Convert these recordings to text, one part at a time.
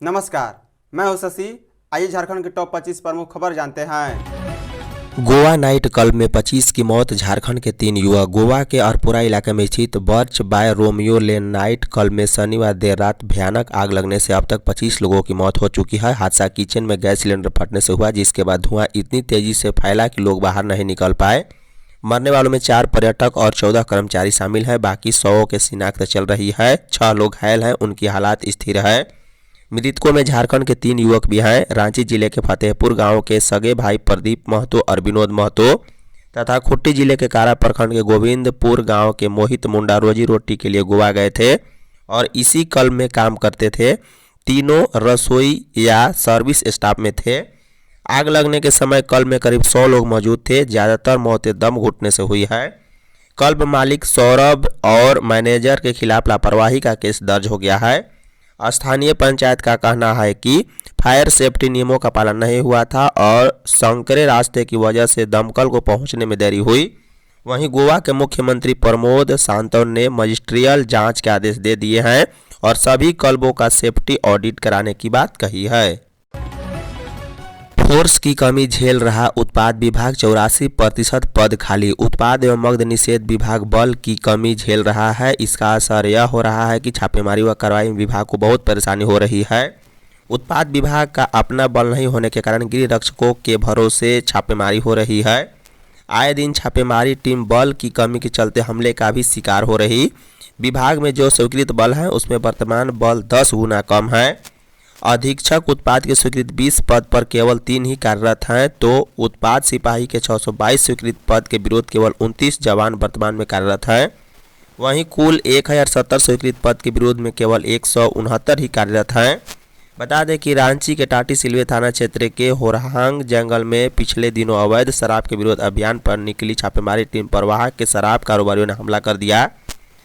नमस्कार, मैं हूं शशि। आइए झारखंड के टॉप 25 प्रमुख खबर जानते हैं। गोवा नाइट क्लब में 25 की मौत। झारखंड के 3 युवक। गोवा के अरपुरा इलाके में स्थित Birch by Romeo Lane night club में शनिवार देर रात भयानक आग लगने से अब तक 25 लोगों की मौत हो चुकी है। हादसा किचन में गैस सिलेंडर फटने से हुआ, जिसके बाद धुआं इतनी तेजी से फैला कि लोग बाहर नहीं निकल पाए। मरने वालों में 4 पर्यटक और 14 कर्मचारी शामिल हैं। बाकी 100 के शिनाख्त चल रही है। 6 लोग घायल हैं, उनकी हालात स्थिर है। मृतकों में झारखंड के 3 युवक भी हैं। रांची जिले के फतेहपुर गांव के सगे भाई प्रदीप महतो और विनोद महतो तथा खुट्टी जिले के कारा प्रखंड के गोविंदपुर गांव के मोहित मुंडा रोजी रोटी के लिए गोवा गए थे और इसी क्लब में काम करते थे। तीनों रसोई या सर्विस स्टाफ में थे। आग लगने के समय क्लब में करीब 100 लोग मौजूद थे। ज़्यादातर मौतें दम घुटने से हुई है। क्लब मालिक सौरभ और मैनेजर के खिलाफ लापरवाही का केस दर्ज हो गया है। स्थानीय पंचायत का कहना है कि फायर सेफ्टी नियमों का पालन नहीं हुआ था और संकरे रास्ते की वजह से दमकल को पहुंचने में देरी हुई। वहीं गोवा के मुख्यमंत्री प्रमोद सावंत ने मजिस्ट्रियल जांच के आदेश दे दिए हैं और सभी क्लबों का सेफ्टी ऑडिट कराने की बात कही है। फोर्स की कमी झेल रहा उत्पाद विभाग। 84% पद खाली। उत्पाद एवं मद्य निषेध विभाग बल की कमी झेल रहा है। इसका असर यह हो रहा है कि छापेमारी व कार्रवाई में विभाग को बहुत परेशानी हो रही है। उत्पाद विभाग का अपना बल नहीं होने के कारण गृह रक्षकों के भरोसे छापेमारी हो रही है। आए दिन छापेमारी टीम बल की कमी के चलते हमले का भी शिकार हो रही। विभाग में जो स्वीकृत बल है उसमें वर्तमान बल 10 गुना कम है। अधीक्षक उत्पाद के स्वीकृत 20 पद पर केवल 3 ही कार्यरत हैं, तो उत्पाद सिपाही के 622 स्वीकृत पद के विरोध केवल 29 जवान वर्तमान में कार्यरत हैं। वहीं कुल 1070 स्वीकृत पद के विरोध में केवल 169 ही कार्यरत हैं। बता दें कि रांची के टाटी सिलवे थाना क्षेत्र के होरहांग जंगल में पिछले दिनों अवैध शराब के विरोध अभियान पर निकली छापेमारी टीम पर वहां के शराब कारोबारियों ने हमला कर दिया।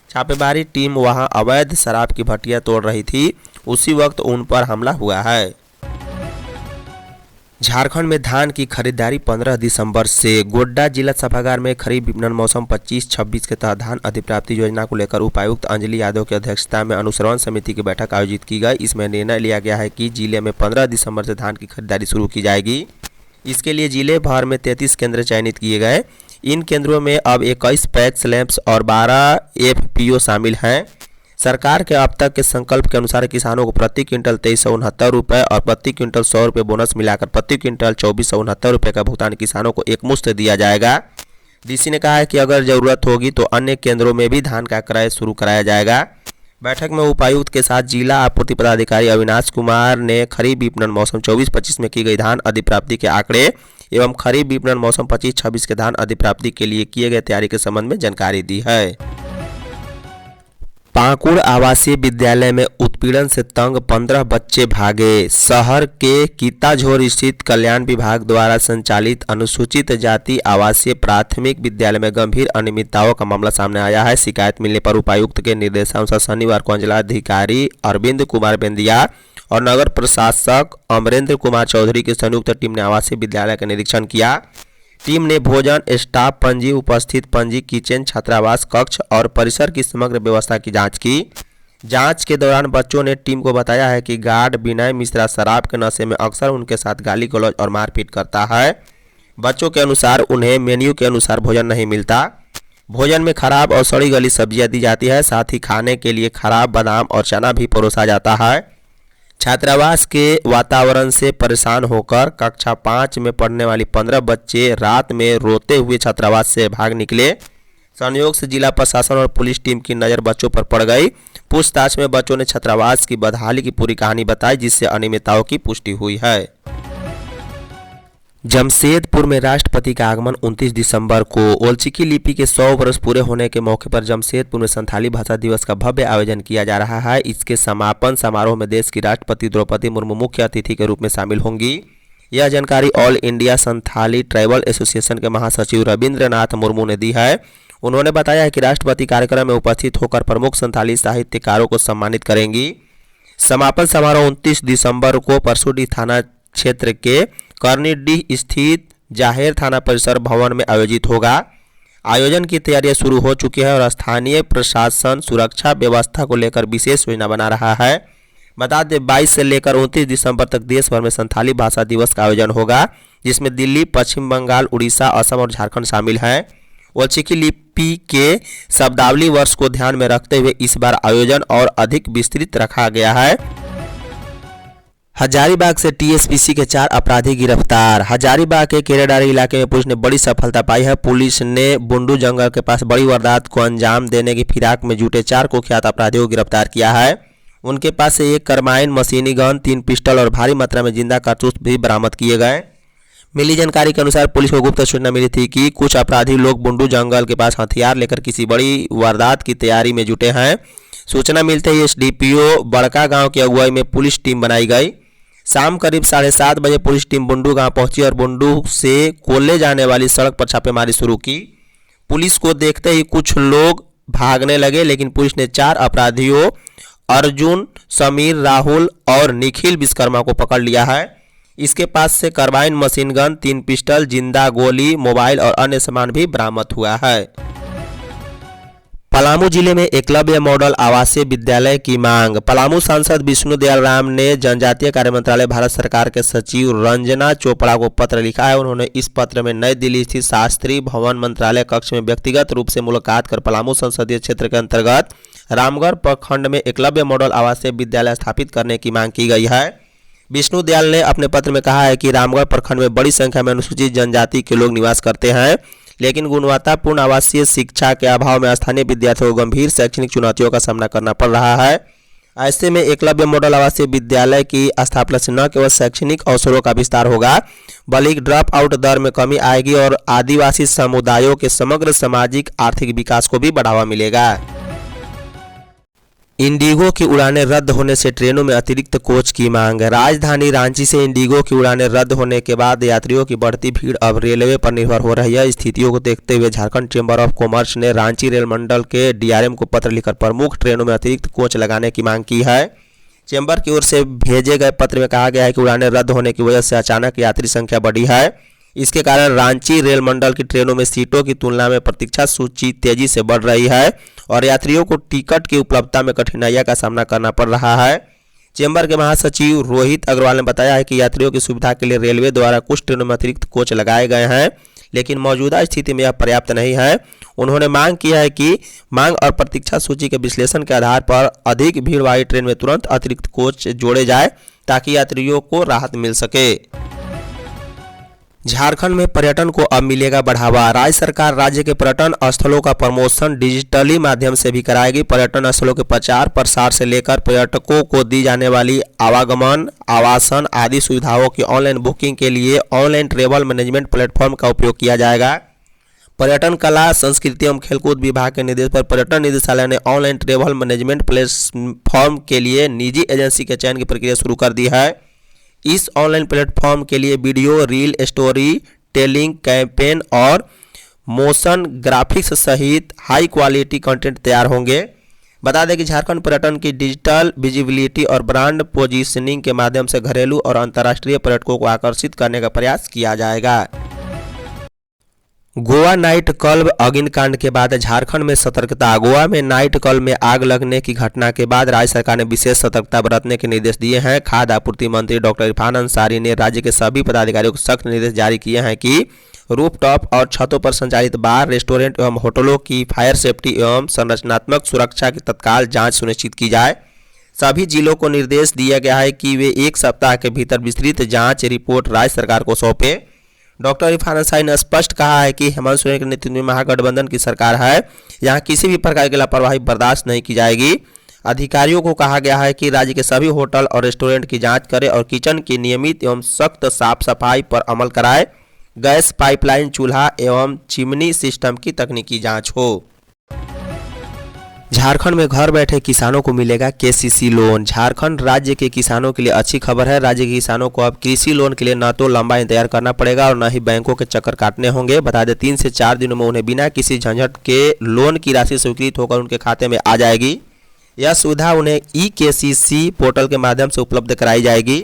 छापेमारी टीम वहां अवैध शराब की भट्टियां तोड़ रही थी, उसी वक्त उन पर हमला हुआ है। झारखंड में धान की खरीदारी 15 दिसंबर से। गोड्डा जिला सभागार में खरीफ विपणन मौसम 25-26 के तहत धान अधिप्राप्ति योजना को लेकर उपायुक्त अंजलि यादव की अध्यक्षता में अनुश्रवण समिति की बैठक आयोजित की गई। इसमें निर्णय लिया गया है कि जिले में 15 दिसंबर से धान की खरीदारी शुरू की जाएगी। इसके लिए जिले भर में 33 केंद्र चयनित किए गए। इन केंद्रों में अब 21 पैक्स लैंप्स और 12 FPO शामिल हैं। सरकार के अब तक के संकल्प के अनुसार किसानों को प्रति क्विंटल 2369 रुपये और प्रति क्विंटल 100 रुपये बोनस मिलाकर प्रति क्विंटल 2469 रुपये का भुगतान किसानों को एकमुश्त दिया जाएगा। डीसी ने कहा है कि अगर जरूरत होगी तो अन्य केंद्रों में भी धान का क्रय शुरू कराया जाएगा। बैठक में उपायुक्त के साथ जिला आपूर्ति पदाधिकारी अविनाश कुमार ने खरीफ विपणन मौसम 24-25 में की गई धान अधिप्राप्ति के आंकड़े एवं खरीफ विपणन मौसम 25-26 के धान अधिप्राप्ति के लिए किए गए तैयारी के संबंध में जानकारी दी है। पाकुड़ आवासीय विद्यालय में उत्पीड़न से तंग 15 बच्चे भागे। शहर के कीताझोर स्थित कल्याण विभाग द्वारा संचालित अनुसूचित जाति आवासीय प्राथमिक विद्यालय में गंभीर अनियमितताओं का मामला सामने आया है। शिकायत मिलने पर उपायुक्त के निर्देशानुसार शनिवार को अंचलाधिकारी अरविंद कुमार बेंदिया और नगर प्रशासक अमरेंद्र कुमार चौधरी की संयुक्त टीम ने आवासीय विद्यालय का निरीक्षण किया। टीम ने भोजन, स्टाफ पंजी, उपस्थित पंजी, किचन, छात्रावास कक्ष और परिसर की समग्र व्यवस्था की जांच की। जांच के दौरान बच्चों ने टीम को बताया है कि गार्ड विनय मिश्रा शराब के नशे में अक्सर उनके साथ गाली गलौज और मारपीट करता है। बच्चों के अनुसार उन्हें मेन्यू के अनुसार भोजन नहीं मिलता। भोजन में खराब और सड़ी गली सब्जियां दी जाती है। साथ ही खाने के लिए खराब बादाम और चना भी परोसा जाता है। छात्रावास के वातावरण से परेशान होकर कक्षा 5 में पढ़ने वाली 15 बच्चे रात में रोते हुए छात्रावास से भाग निकले। संयोग से जिला प्रशासन और पुलिस टीम की नज़र बच्चों पर पड़ गई। पूछताछ में बच्चों ने छात्रावास की बदहाली की पूरी कहानी बताई, जिससे अनियमितताओं की पुष्टि हुई है। जमशेदपुर में राष्ट्रपति का आगमन 29 दिसंबर को। ओलचिकी लिपि के 100 वर्ष पूरे होने के मौके पर जमशेदपुर में संथाली भाषा दिवस का भव्य आयोजन किया जा रहा है। इसके समापन समारोह में देश की राष्ट्रपति द्रौपदी मुर्मू मुख्य अतिथि के रूप में शामिल होंगी। यह जानकारी all India Santhali tribal association के महासचिव रविंद्रनाथ मुर्मू ने दी है। उन्होंने बताया है कि राष्ट्रपति कार्यक्रम में उपस्थित होकर प्रमुख संथाली साहित्यकारों को सम्मानित करेंगी। समापन समारोह 29 दिसंबर को परसुडी थाना क्षेत्र के करनीडीह स्थित जाहेर थाना परिसर भवन में आयोजित होगा। आयोजन की तैयारियां शुरू हो चुकी है और स्थानीय प्रशासन सुरक्षा व्यवस्था को लेकर विशेष योजना बना रहा है। बता दें 22 से लेकर 29 दिसंबर तक देश भर में संथाली भाषा दिवस का आयोजन होगा, जिसमें दिल्ली, पश्चिम बंगाल, उड़ीसा, असम और झारखंड शामिल हैं। ओल्चिकी लिपि के शब्दावली वर्ष को ध्यान में रखते हुए इस बार आयोजन और अधिक विस्तृत रखा गया है। हजारीबाग से टीएसपीसी के 4 अपराधी गिरफ्तार। हजारीबाग के केरेडारी इलाके में पुलिस ने बड़ी सफलता पाई है। पुलिस ने बुंडू जंगल के पास बड़ी वारदात को अंजाम देने की फिराक में जुटे 4 कुख्यात अपराधियों को गिरफ्तार किया है। उनके पास से एक कार्बाइन, मशीनी गन, 3 पिस्टल और भारी मात्रा में जिंदा कारतूस भी बरामद किए गए। मिली जानकारी के अनुसार पुलिस को गुप्त सूचना मिली थी कि कुछ अपराधी लोग बुंडू जंगल के पास हथियार लेकर किसी बड़ी वारदात की तैयारी में जुटे हैं। सूचना मिलते ही एसडीपीओ बड़का गांव की अगुवाई में पुलिस टीम बनाई गई। शाम करीब 7:30 बजे पुलिस टीम बुंडू गांव पहुंची और बुंडू से कोल्ले जाने वाली सड़क पर छापेमारी शुरू की। पुलिस को देखते ही कुछ लोग भागने लगे, लेकिन पुलिस ने 4 अपराधियों अर्जुन, समीर, राहुल और निखिल विश्वकर्मा को पकड़ लिया है। इसके पास से कार्बाइन, मशीन गन, 3 पिस्टल, जिंदा गोली, मोबाइल और अन्य सामान भी बरामद हुआ है। पलामू जिले में एकलव्य मॉडल आवासीय विद्यालय की मांग। पलामू सांसद विष्णु दयाल राम ने जनजातीय कार्य मंत्रालय भारत सरकार के सचिव रंजना चोपड़ा को पत्र लिखा है। उन्होंने इस पत्र में नई दिल्ली स्थित शास्त्री भवन मंत्रालय कक्ष में व्यक्तिगत रूप से मुलाकात कर पलामू संसदीय क्षेत्र के अंतर्गत रामगढ़ प्रखंड में एकलव्य मॉडल आवासीय विद्यालय स्थापित करने की मांग की गई है। विष्णु दयाल ने अपने पत्र में कहा है कि रामगढ़ प्रखंड में बड़ी संख्या में अनुसूचित जनजाति के लोग निवास करते हैं, लेकिन गुणवत्तापूर्ण आवासीय शिक्षा के अभाव में स्थानीय विद्यार्थियों को गंभीर शैक्षणिक चुनौतियों का सामना करना पड़ रहा है। ऐसे में एकलव्य मॉडल आवासीय विद्यालय की स्थापना से न केवल शैक्षणिक अवसरों का विस्तार होगा, बल्कि ड्रॉप आउट दर में कमी आएगी और आदिवासी समुदायों के समग्र सामाजिक आर्थिक विकास को भी बढ़ावा मिलेगा। इंडिगो की उड़ानें रद्द होने से ट्रेनों में अतिरिक्त कोच की मांग। राजधानी रांची से इंडिगो की उड़ानें रद्द होने के बाद यात्रियों की बढ़ती भीड़ अब रेलवे पर निर्भर हो रही है। स्थितियों को देखते हुए झारखंड चेंबर ऑफ कॉमर्स ने रांची रेल मंडल के डीआरएम को पत्र लिखकर प्रमुख ट्रेनों में अतिरिक्त कोच लगाने की मांग की है। चेंबर की ओर से भेजे गए पत्र में कहा गया है कि उड़ानें रद्द होने की वजह से अचानक यात्री संख्या बढ़ी है। इसके कारण रांची रेल मंडल की ट्रेनों में सीटों की तुलना में प्रतीक्षा सूची तेजी से बढ़ रही है और यात्रियों को टिकट की उपलब्धता में कठिनाइयों का सामना करना पड़ रहा है। चेंबर के महासचिव रोहित अग्रवाल ने बताया है कि यात्रियों की सुविधा के लिए रेलवे द्वारा कुछ ट्रेनों में अतिरिक्त कोच लगाए गए हैं, लेकिन मौजूदा स्थिति में यह पर्याप्त नहीं है। उन्होंने मांग किया है कि मांग और प्रतीक्षा सूची के विश्लेषण के आधार पर अधिक भीड़ वाली ट्रेन में तुरंत अतिरिक्त कोच जोड़े जाए ताकि यात्रियों को राहत मिल सके। झारखंड में पर्यटन को अब मिलेगा बढ़ावा। राज्य सरकार राज्य के पर्यटन स्थलों का प्रमोशन डिजिटली माध्यम से भी कराएगी। पर्यटन स्थलों के प्रचार प्रसार से लेकर पर्यटकों को दी जाने वाली आवागमन, आवासन आदि सुविधाओं की ऑनलाइन बुकिंग के लिए ऑनलाइन ट्रेवल मैनेजमेंट प्लेटफॉर्म का उपयोग किया जाएगा। पर्यटन, कला, संस्कृति एवं खेलकूद विभाग के निर्देश पर पर्यटन निदेशालय ने ऑनलाइन ट्रेवल मैनेजमेंट प्लेटफॉर्म के लिए निजी एजेंसी के चयन की प्रक्रिया शुरू कर दी है। इस ऑनलाइन प्लेटफॉर्म के लिए video, reel, story telling, campaign और मोशन ग्राफिक्स सहित हाई क्वालिटी कंटेंट तैयार होंगे। बता दें कि झारखंड पर्यटन की डिजिटल विजिबिलिटी और ब्रांड पोजीशनिंग के माध्यम से घरेलू और अंतर्राष्ट्रीय पर्यटकों को आकर्षित करने का प्रयास किया जाएगा। गोवा नाइट क्लब अग्निकांड के बाद झारखंड में सतर्कता। गोवा में नाइट क्लब में आग लगने की घटना के बाद राज्य सरकार ने विशेष सतर्कता बरतने के निर्देश दिए हैं। खाद्य आपूर्ति मंत्री डॉक्टर इरफान अंसारी ने राज्य के सभी पदाधिकारियों को सख्त निर्देश जारी किए हैं कि रूफटॉप और छतों पर संचालित बार, रेस्टोरेंट एवं होटलों की फायर सेफ्टी एवं संरचनात्मक सुरक्षा की तत्काल जाँच सुनिश्चित की जाए। सभी जिलों को निर्देश दिया गया है कि वे 1 सप्ताह के भीतर विस्तृत जाँच रिपोर्ट राज्य सरकार को सौंपे। डॉक्टर इरफान अंसारी ने स्पष्ट कहा है कि हेमंत सोरेन के नेतृत्व में महागठबंधन की सरकार है, यहाँ किसी भी प्रकार की लापरवाही बर्दाश्त नहीं की जाएगी। अधिकारियों को कहा गया है कि राज्य के सभी होटल और रेस्टोरेंट की जांच करें और किचन की नियमित एवं सख्त साफ सफाई पर अमल कराएं। गैस पाइपलाइन, चूल्हा एवं चिमनी सिस्टम की तकनीकी जाँच हो। झारखंड में घर बैठे किसानों को मिलेगा केसीसी लोन। झारखंड राज्य के किसानों के लिए अच्छी खबर है। राज्य के किसानों को अब कृषि लोन के लिए न तो लंबा इंतजार करना पड़ेगा और न ही बैंकों के चक्कर काटने होंगे। बता दें 3 से 4 दिनों में उन्हें बिना किसी झंझट के लोन की राशि स्वीकृत होकर उनके खाते में आ जाएगी। यह सुविधा उन्हें ई-केसीसी पोर्टल के माध्यम से उपलब्ध कराई जाएगी।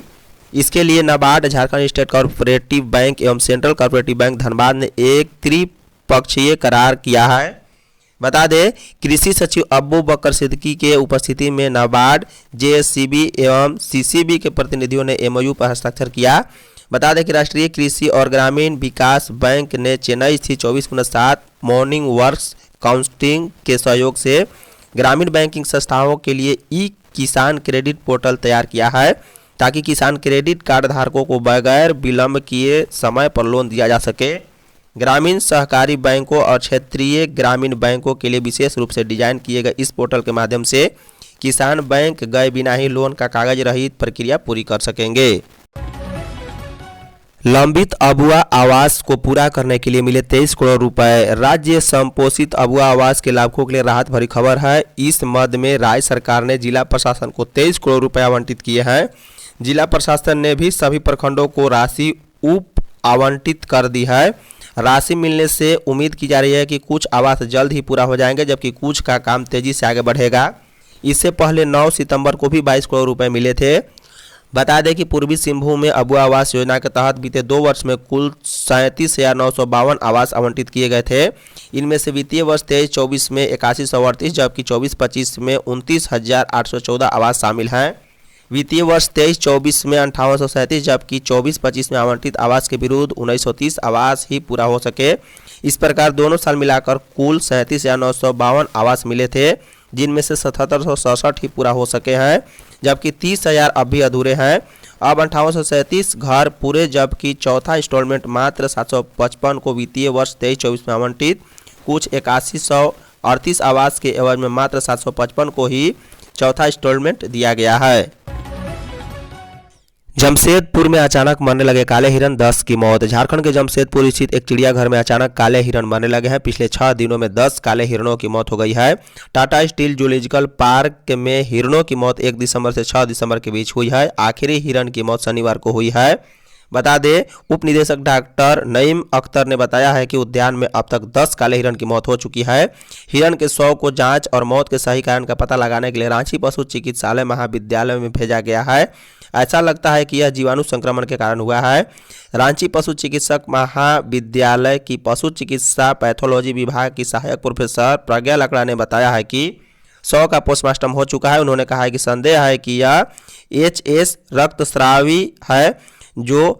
इसके लिए NABARD, Jharkhand state cooperative bank एवं सेंट्रल कोऑपरेटिव बैंक धनबाद ने एक द्विपक्षीय करार किया है। बता दें, कृषि सचिव अब्बू बकर सिद्दीकी के उपस्थिति में नाबार्ड, जेएससीबी एवं सीसीबी के प्रतिनिधियों ने एमओयू पर हस्ताक्षर किया। बता दें कि राष्ट्रीय कृषि और ग्रामीण विकास बैंक ने चेन्नई स्थित 24/7 मॉर्निंग वर्क्स काउंसलिंग के सहयोग से ग्रामीण बैंकिंग संस्थाओं के लिए ई किसान क्रेडिट पोर्टल तैयार किया है, ताकि किसान क्रेडिट कार्ड धारकों को बगैर विलंब किए समय पर लोन दिया जा सके। ग्रामीण सहकारी बैंकों और क्षेत्रीय ग्रामीण बैंकों के लिए विशेष रूप से डिजाइन किए गए इस पोर्टल के माध्यम से किसान बैंक गए बिना ही लोन का कागज रहित प्रक्रिया पूरी कर सकेंगे। लंबित अबुआ आवास को पूरा करने के लिए मिले 23 करोड़ रुपए। राज्य संपोषित अबुआ आवास के लाभुकों के लिए राहत भरी खबर है। इस मद में राज्य सरकार ने जिला प्रशासन को 23 करोड़ रुपए आवंटित किए हैं। जिला प्रशासन ने भी सभी प्रखंडों को राशि उप आवंटित कर दी है। राशि मिलने से उम्मीद की जा रही है कि कुछ आवास जल्द ही पूरा हो जाएंगे, जबकि कुछ का काम तेजी से आगे बढ़ेगा। इससे पहले 9 सितंबर को भी 22 करोड़ रुपए मिले थे। बता दें कि पूर्वी सिंहभूम में अबुआ आवास योजना के तहत बीते 2 वर्ष में कुल 37,952 आवास आवंटित किए गए थे। इनमें से वित्तीय वर्ष 23-24 में 8138, जबकि 24-25 में 29,814 आवास शामिल हैं। वित्तीय वर्ष 23-24 में 5837, जबकि 24-25 में आवंटित आवास के विरुद्ध 1930 आवास ही पूरा हो सके। इस प्रकार दोनों साल मिलाकर कुल 37,952 आवास मिले थे, जिनमें से 7767 ही पूरा हो सके हैं, जबकि 30,000 अब भी अधूरे हैं। अब 5837 घर पूरे, जबकि चौथा इंस्टॉलमेंट मात्र 755 को वित्तीय वर्ष 23-24 में आवंटित। कुछ 8138 आवास के एवज में मात्र 755 को ही चौथा इंस्टॉलमेंट दिया गया है। जमशेदपुर में अचानक मरने लगे काले हिरन, 10 की मौत। झारखंड के जमशेदपुर स्थित एक चिड़ियाघर में अचानक काले हिरन मरने लगे हैं। पिछले 6 दिनों में 10 काले हिरणों की मौत हो गई है। टाटा स्टील जूलॉजिकल पार्क में हिरणों की मौत 1 दिसंबर से 6 दिसंबर के बीच हुई है। आखिरी हिरन की मौत शनिवार को हुई है। बता दें, उप निदेशक डॉक्टर नईम अख्तर ने बताया है कि उद्यान में अब तक 10 काले हिरन की मौत हो चुकी है। हिरन के शव को जांच और मौत के सही कारण का पता लगाने के लिए रांची पशु चिकित्सालय महाविद्यालय में भेजा गया है। ऐसा लगता है कि यह जीवाणु संक्रमण के कारण हुआ है। रांची पशु चिकित्सक महाविद्यालय की पशु चिकित्सा पैथोलॉजी विभाग की सहायक प्रोफेसर प्रज्ञा लकड़ा ने बताया है कि शव का पोस्टमार्टम हो चुका है। उन्होंने कहा है कि संदेह है कि यह HS रक्तस्रावी है, जो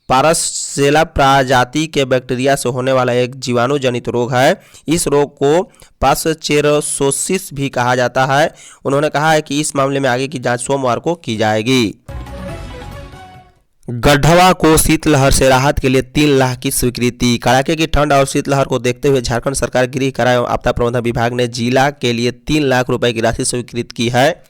पारसेला प्रजाति के बैक्टीरिया से होने वाला एक जीवाणु जनित रोग है। इस रोग को पाश्चेरोसिस भी कहा जाता है। उन्होंने कहा है कि इस मामले में आगे की जांच सोमवार को की जाएगी। गढ़वा को शीतलहर से राहत के लिए 3 लाख की स्वीकृति। कड़ाके की ठंड और शीतलहर को देखते हुए झारखंड सरकार गृह कारा एवं आपदा प्रबंधन विभाग ने जिला के लिए 3 लाख रुपए की राशि स्वीकृत की है।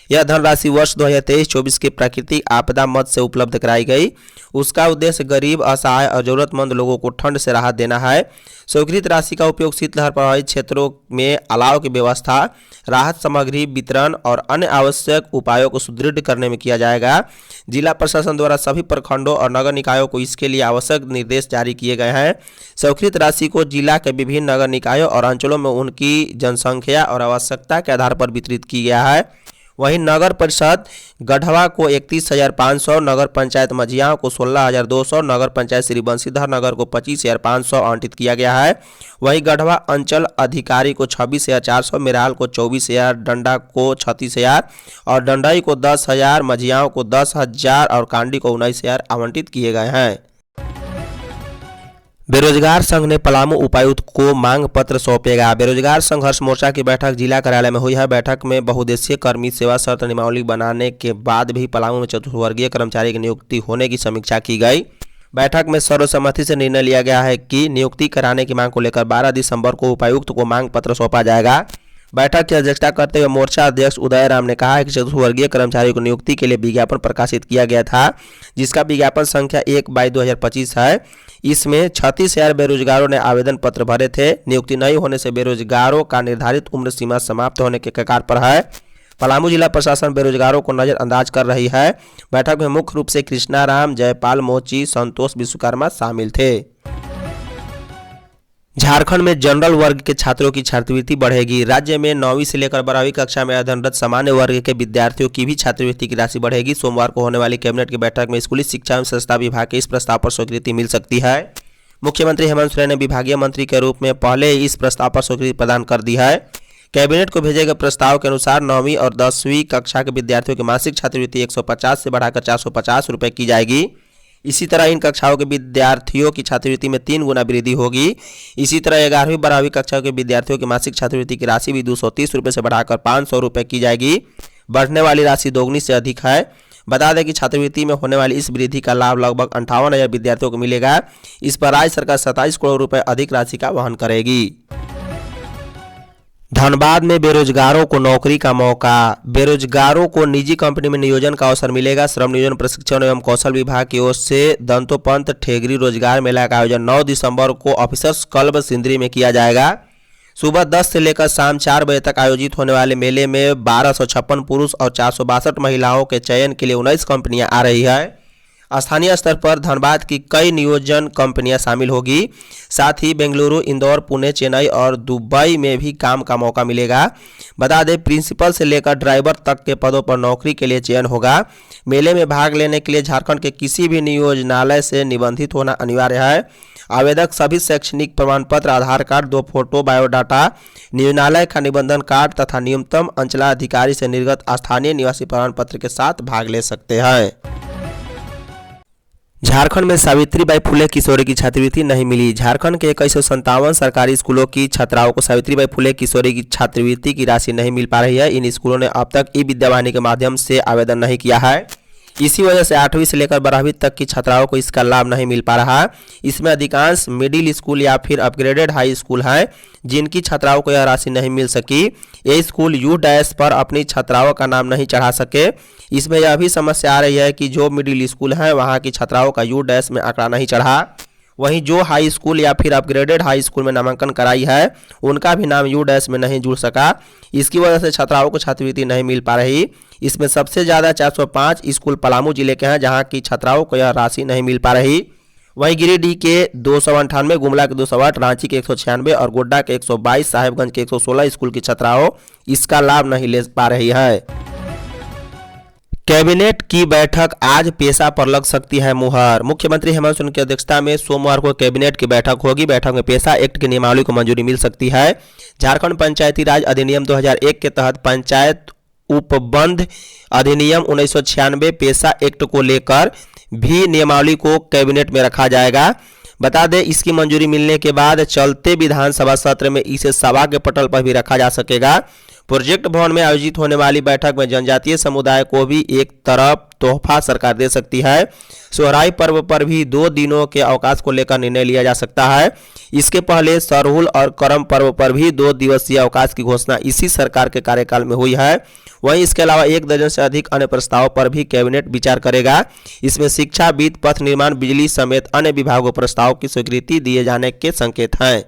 यह धनराशि वर्ष 2023-24 के प्राकृतिक आपदा मद से उपलब्ध कराई गई। उसका उद्देश्य गरीब, असहाय और जरूरतमंद लोगों को ठंड से राहत देना है। स्वीकृत राशि का उपयोग शीतलहर प्रभावित क्षेत्रों में अलाव की व्यवस्था, राहत सामग्री वितरण और अन्य आवश्यक उपायों को सुदृढ़ करने में किया जाएगा। जिला प्रशासन द्वारा सभी प्रखंडों और नगर निकायों को इसके लिए आवश्यक निर्देश जारी किए गए हैं। स्वीकृत राशि को जिला के विभिन्न नगर निकायों और अंचलों में उनकी जनसंख्या और आवश्यकता के आधार पर वितरित किया गया है। वहीं नगर परिषद गढ़वा को 31,500, नगर पंचायत मझियाओं को 16,200, नगर पंचायत श्री बंशीधर नगर को 25,500 आवंटित किया गया है। वहीं गढ़वा अंचल अधिकारी को 26,400, मेराल को 24,000, डंडा को 36,000 और डंडई को 10,000, मझियाओं को 10,000 और कांडी को 19,000 आवंटित किए गए हैं। बेरोजगार संघ ने पलामू उपायुक्त को मांग पत्र सौंपेगा। बेरोजगार संघर्ष मोर्चा की बैठक जिला कार्यालय में हुई है। बैठक में बहुउद्देशीय कर्मी सेवा शर्त नियमावली बनाने के बाद भी पलामू में चतुर्वर्गीय कर्मचारी की नियुक्ति होने की समीक्षा की गई। बैठक में सर्वसम्मति से निर्णय लिया गया है कि नियुक्ति कराने की मांग को लेकर 12 दिसंबर को उपायुक्त को मांग पत्र सौंपा जाएगा। बैठक की अध्यक्षता करते हुए मोर्चा अध्यक्ष उदय राम ने कहा है कि चतुर्वर्गीय कर्मचारियों को नियुक्ति के लिए विज्ञापन प्रकाशित किया गया था, जिसका विज्ञापन संख्या 1/2025 है। इसमें 36,000 बेरोजगारों ने आवेदन पत्र भरे थे। नियुक्ति नहीं होने से बेरोजगारों का निर्धारित उम्र सीमा समाप्त होने के कगार पर है। पलामू जिला प्रशासन बेरोजगारों को नजरअंदाज कर रही है। बैठक में मुख्य रूप से कृष्णाराम, जयपाल मोची, संतोष विश्वकर्मा शामिल थे। झारखंड में जनरल वर्ग के छात्रों की छात्रवृत्ति बढ़ेगी। राज्य में 9वीं से लेकर 12वीं कक्षा में अध्ययनरत सामान्य वर्ग के विद्यार्थियों की भी छात्रवृत्ति की राशि बढ़ेगी। सोमवार को होने वाली कैबिनेट की बैठक में स्कूली शिक्षा एवं संस्था विभाग के इस प्रस्ताव पर स्वीकृति मिल सकती है। मुख्यमंत्री हेमंत सोरेन ने विभागीय मंत्री के रूप में पहले ही इस प्रस्ताव पर स्वीकृति प्रदान कर दी है। कैबिनेट को भेजे गए प्रस्ताव के अनुसार 9वीं और 10वीं कक्षा के विद्यार्थियों की मासिक छात्रवृत्ति 150 से बढ़ाकर 450 रुपये की जाएगी। इसी तरह इन कक्षाओं के विद्यार्थियों की छात्रवृत्ति में 3 गुना वृद्धि होगी। इसी तरह 11वीं 12वीं कक्षाओं के विद्यार्थियों की मासिक छात्रवृत्ति की राशि भी 230 रुपये से बढ़ाकर 500 रुपये की जाएगी। बढ़ने वाली राशि दोगुनी से अधिक है। बता दें कि छात्रवृत्ति में होने वाली इस वृद्धि का लाभ लगभग 58,000 विद्यार्थियों को मिलेगा। इस पर राज्य सरकार 27 करोड़ रुपए अधिक राशि का वहन करेगी। धनबाद में बेरोजगारों को नौकरी का मौका। बेरोजगारों को निजी कंपनी में नियोजन का अवसर मिलेगा। श्रम नियोजन प्रशिक्षण एवं कौशल विभाग की ओर से दंतोपंत ठेगरी रोजगार मेला का आयोजन 9 दिसंबर को ऑफिसर्स क्लब सिंदरी में किया जाएगा। सुबह 10 से लेकर शाम 4 बजे तक आयोजित होने वाले मेले में 1256 पुरुष और 462 महिलाओं के चयन के लिए 19 कंपनियां आ रही है। स्थानीय स्तर पर धनबाद की कई नियोजन कंपनियां शामिल होगी। साथ ही बेंगलुरु, इंदौर, पुणे, चेन्नई और दुबई में भी काम का मौका मिलेगा। बता दें प्रिंसिपल से लेकर ड्राइवर तक के पदों पर नौकरी के लिए चयन होगा। मेले में भाग लेने के लिए झारखंड के किसी भी नियोजनालय से निबंधित होना अनिवार्य है। आवेदक सभी शैक्षणिक प्रमाण पत्र, आधार कार्ड, 2 फोटो, बायोडाटा, नियोजनालय का निबंधन कार्ड तथा न्यूनतम अंचलाधिकारी से निर्गत स्थानीय निवासी प्रमाण पत्र के साथ भाग ले सकते हैं। झारखंड में सावित्रीबाई फुले किशोरी की छात्रवृत्ति नहीं मिली। झारखंड के 2157 सरकारी स्कूलों की छात्राओं को सावित्रीबाई फुले किशोरी की छात्रवृत्ति की राशि नहीं मिल पा रही है। इन स्कूलों ने अब तक ई-विद्यावाहिनी के माध्यम से आवेदन नहीं किया है। इसी वजह से 8वीं से लेकर 12वीं तक की छात्राओं को इसका लाभ नहीं मिल पा रहा। इसमें अधिकांश मिडिल स्कूल या फिर अपग्रेडेड हाई स्कूल हैं जिनकी छात्राओं को यह राशि नहीं मिल सकी। ये स्कूल यू डैश पर अपनी छात्राओं का नाम नहीं चढ़ा सके। इसमें यह भी समस्या आ रही है कि जो मिडिल स्कूल हैं वहाँ की छात्राओं का यू डैश में आंकड़ा नहीं चढ़ा। वहीं जो हाई स्कूल या फिर अपग्रेडेड हाई स्कूल में नामांकन कराई है उनका भी नाम यू डैश में नहीं जुड़ सका। इसकी वजह से छात्राओं को छात्रवृत्ति नहीं मिल पा रही। इसमें सबसे ज़्यादा 405 स्कूल पलामू जिले के हैं जहां की छात्राओं को यह राशि नहीं मिल पा रही। वहीं गिरिडीह के 298, गुमला के 208, रांची के 196 और गोड्डा के 122, साहेबगंज के 116 स्कूल की छात्राओं इसका लाभ नहीं ले पा रही है। कैबिनेट की बैठक आज पेशा पर लग सकती है मुहर। मुख्यमंत्री हेमंत सोरेन की अध्यक्षता में सोमवार को कैबिनेट की बैठक होगी। बैठक में पेशा एक्ट की नियमावली को मंजूरी मिल सकती है। झारखंड पंचायती राज अधिनियम 2001 के तहत पंचायत उपबंध अधिनियम 1996 पेशा एक्ट को लेकर भी नियमावली को कैबिनेट में रखा जाएगा। बता दें इसकी मंजूरी मिलने के बाद चलते विधानसभा सत्र में इसे सभा के पटल पर भी रखा जा सकेगा। प्रोजेक्ट भवन में आयोजित होने वाली बैठक में जनजातीय समुदाय को भी एक तरफ तोहफा सरकार दे सकती है। सोहराई पर्व पर भी 2 दिनों के अवकाश को लेकर निर्णय लिया जा सकता है। इसके पहले सरहुल और करम पर्व पर भी 2 दिवसीय अवकाश की घोषणा इसी सरकार के कार्यकाल में हुई है। वहीं इसके अलावा 1 दर्जन से अधिक अन्य प्रस्तावों पर भी कैबिनेट विचार करेगा। इसमें शिक्षा, वित्त, पथ निर्माण, बिजली समेत अन्य विभागों प्रस्ताव की स्वीकृति दिए जाने के संकेत हैं।